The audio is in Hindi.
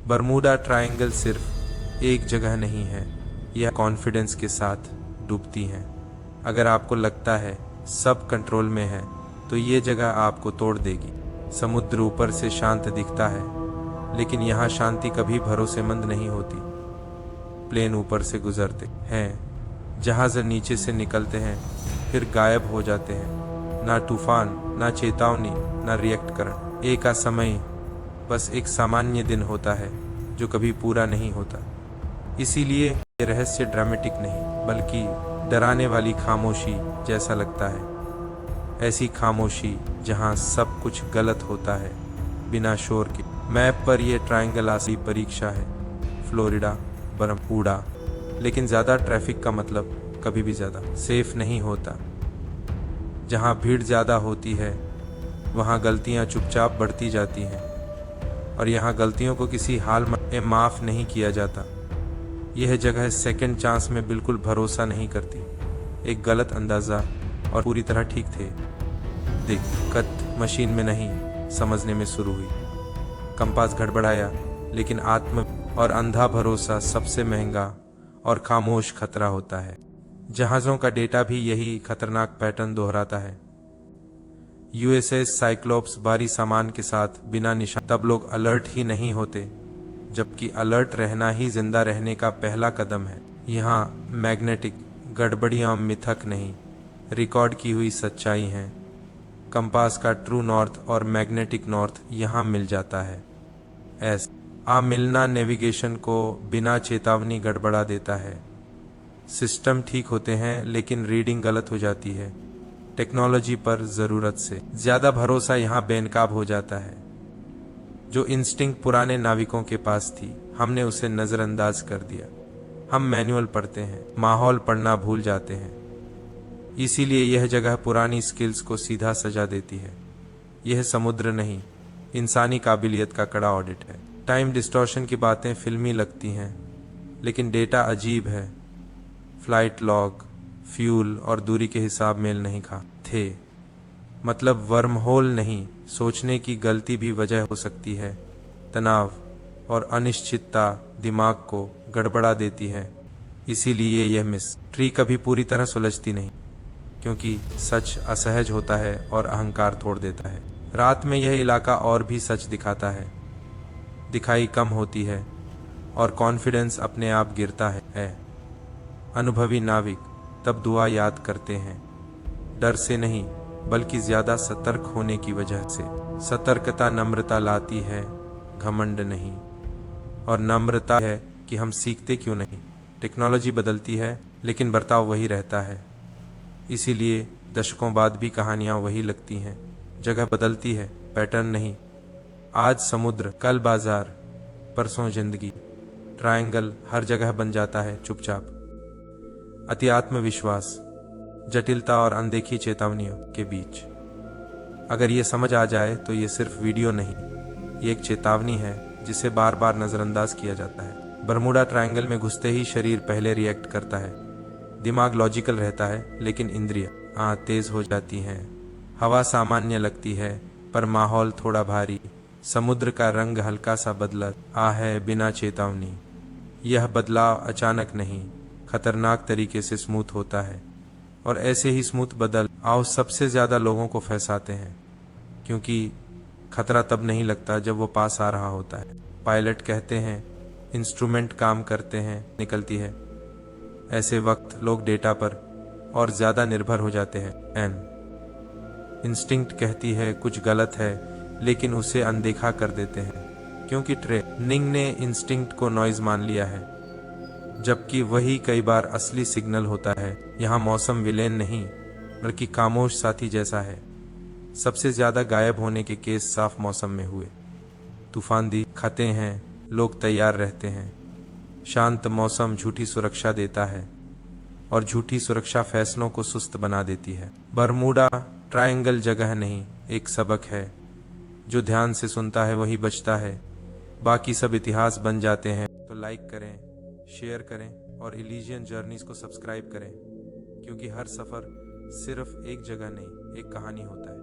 बरमूडा ट्रायंगल सिर्फ एक जगह नहीं है, यह कॉन्फिडेंस के साथ डूबती है। अगर आपको लगता है सब कंट्रोल में है तो ये जगह आपको तोड़ देगी। समुद्र ऊपर से शांत दिखता है, लेकिन यहाँ शांति कभी भरोसेमंद नहीं होती। प्लेन ऊपर से गुजरते हैं, जहाज नीचे से निकलते हैं, फिर गायब हो जाते हैं। ना तूफान, ना चेतावनी, ना रिएक्ट एक समय, बस एक सामान्य दिन होता है जो कभी पूरा नहीं होता। इसीलिए ये रहस्य ड्रामेटिक नहीं बल्कि डराने वाली खामोशी जैसा लगता है। ऐसी खामोशी जहां सब कुछ गलत होता है बिना शोर के। मैप पर यह ट्रायंगल असली परीक्षा है। फ्लोरिडा, बरमूडा, लेकिन ज़्यादा ट्रैफिक का मतलब कभी भी ज़्यादा सेफ नहीं होता। जहां भीड़ ज़्यादा होती है वहां गलतियां चुपचाप बढ़ती जाती हैं, और यहाँ गलतियों को किसी हाल में माफ़ नहीं किया जाता। यह जगह सेकंड चांस में बिल्कुल भरोसा नहीं करती। एक गलत अंदाज़ा और पूरी तरह ठीक थे। दिक्कत मशीन में नहीं, समझने में शुरू हुई। कंपास गड़बड़ाया, लेकिन आत्म और अंधा भरोसा सबसे महंगा और खामोश खतरा होता है। जहाज़ों का डेटा भी यही खतरनाक पैटर्न दोहराता है। यूएसएस साइक्लोप्स भारी सामान के साथ बिना निशान, तब लोग अलर्ट ही नहीं होते, जबकि अलर्ट रहना ही जिंदा रहने का पहला कदम है। यहाँ मैग्नेटिक गड़बड़ियाँ मिथक नहीं, रिकॉर्ड की हुई सच्चाई हैं। कंपास का ट्रू नॉर्थ और मैग्नेटिक नॉर्थ यहाँ मिल जाता है। मिलना नेविगेशन को बिना चेतावनी गड़बड़ा देता है। सिस्टम ठीक होते हैं लेकिन रीडिंग गलत हो जाती है। टेक्नोलॉजी पर ज़रूरत से ज़्यादा भरोसा यहाँ बेनकाब हो जाता है। जो इंस्टिंक्ट पुराने नाविकों के पास थी, हमने उसे नज़रअंदाज कर दिया। हम मैनुअल पढ़ते हैं, माहौल पढ़ना भूल जाते हैं। इसीलिए यह जगह पुरानी स्किल्स को सीधा सजा देती है। यह समुद्र नहीं, इंसानी काबिलियत का कड़ा ऑडिट है। टाइम डिस्टॉर्शन की बातें फिल्मी लगती हैं, लेकिन डेटा अजीब है। फ्लाइट लॉग, फ्यूल और दूरी के हिसाब मेल नहीं थे। मतलब वर्म होल नहीं, सोचने की गलती भी वजह हो सकती है। तनाव और अनिश्चितता दिमाग को गड़बड़ा देती है। इसीलिए यह मिस्ट्री कभी पूरी तरह सुलझती नहीं, क्योंकि सच असहज होता है और अहंकार तोड़ देता है। रात में यह इलाका और भी सच दिखाता है। दिखाई कम होती है और कॉन्फिडेंस अपने आप गिरता है। अनुभवी नाविक तब दुआ याद करते हैं, डर से नहीं बल्कि ज्यादा सतर्क होने की वजह से। सतर्कता नम्रता लाती है, घमंड नहीं। और नम्रता है कि हम सीखते क्यों नहीं। टेक्नोलॉजी बदलती है लेकिन बर्ताव वही रहता है। इसीलिए दशकों बाद भी कहानियां वही लगती हैं। जगह बदलती है, पैटर्न नहीं। आज समुद्र, कल बाजार, परसों जिंदगी। ट्रायंगल हर जगह बन जाता है चुपचाप। अति आत्मविश्वास, जटिलता और अनदेखी चेतावनियों के बीच। अगर ये समझ आ जाए तो ये सिर्फ वीडियो नहीं, ये एक चेतावनी है जिसे बार बार नज़रअंदाज किया जाता है। बरमूडा ट्रायंगल में घुसते ही शरीर पहले रिएक्ट करता है। दिमाग लॉजिकल रहता है लेकिन इंद्रियां तेज हो जाती हैं। हवा सामान्य लगती है पर माहौल थोड़ा भारी। समुद्र का रंग हल्का सा बदला है बिना चेतावनी। यह बदलाव अचानक नहीं, खतरनाक तरीके से स्मूथ होता है। और ऐसे ही स्मूथ बदलाव सबसे ज्यादा लोगों को फंसाते हैं, क्योंकि खतरा तब नहीं लगता जब वो पास आ रहा होता है। पायलट कहते हैं इंस्ट्रूमेंट काम करते हैं, निकलती है। ऐसे वक्त लोग डेटा पर और ज्यादा निर्भर हो जाते हैं। इंस्टिंक्ट कहती है कुछ गलत है, लेकिन उसे अनदेखा कर देते हैं, क्योंकि ट्रेनिंग ने इंस्टिंक्ट को नॉइज मान लिया है, जबकि वही कई बार असली सिग्नल होता है। यहाँ मौसम विलेन नहीं बल्कि खामोश साथी जैसा है। सबसे ज्यादा गायब होने के केस साफ मौसम में हुए। तूफान दिखते हैं, लोग तैयार रहते हैं। शांत मौसम झूठी सुरक्षा देता है, और झूठी सुरक्षा फैसलों को सुस्त बना देती है। बरमूडा ट्रायंगल जगह नहीं, एक सबक है। जो ध्यान से सुनता है वही बचता है। बाकी सब इतिहास बन जाते हैं। तो लाइक करें, शेयर करें और इलिजियन जर्नीज को सब्सक्राइब करें, क्योंकि हर सफर सिर्फ एक जगह नहीं, एक कहानी होता है।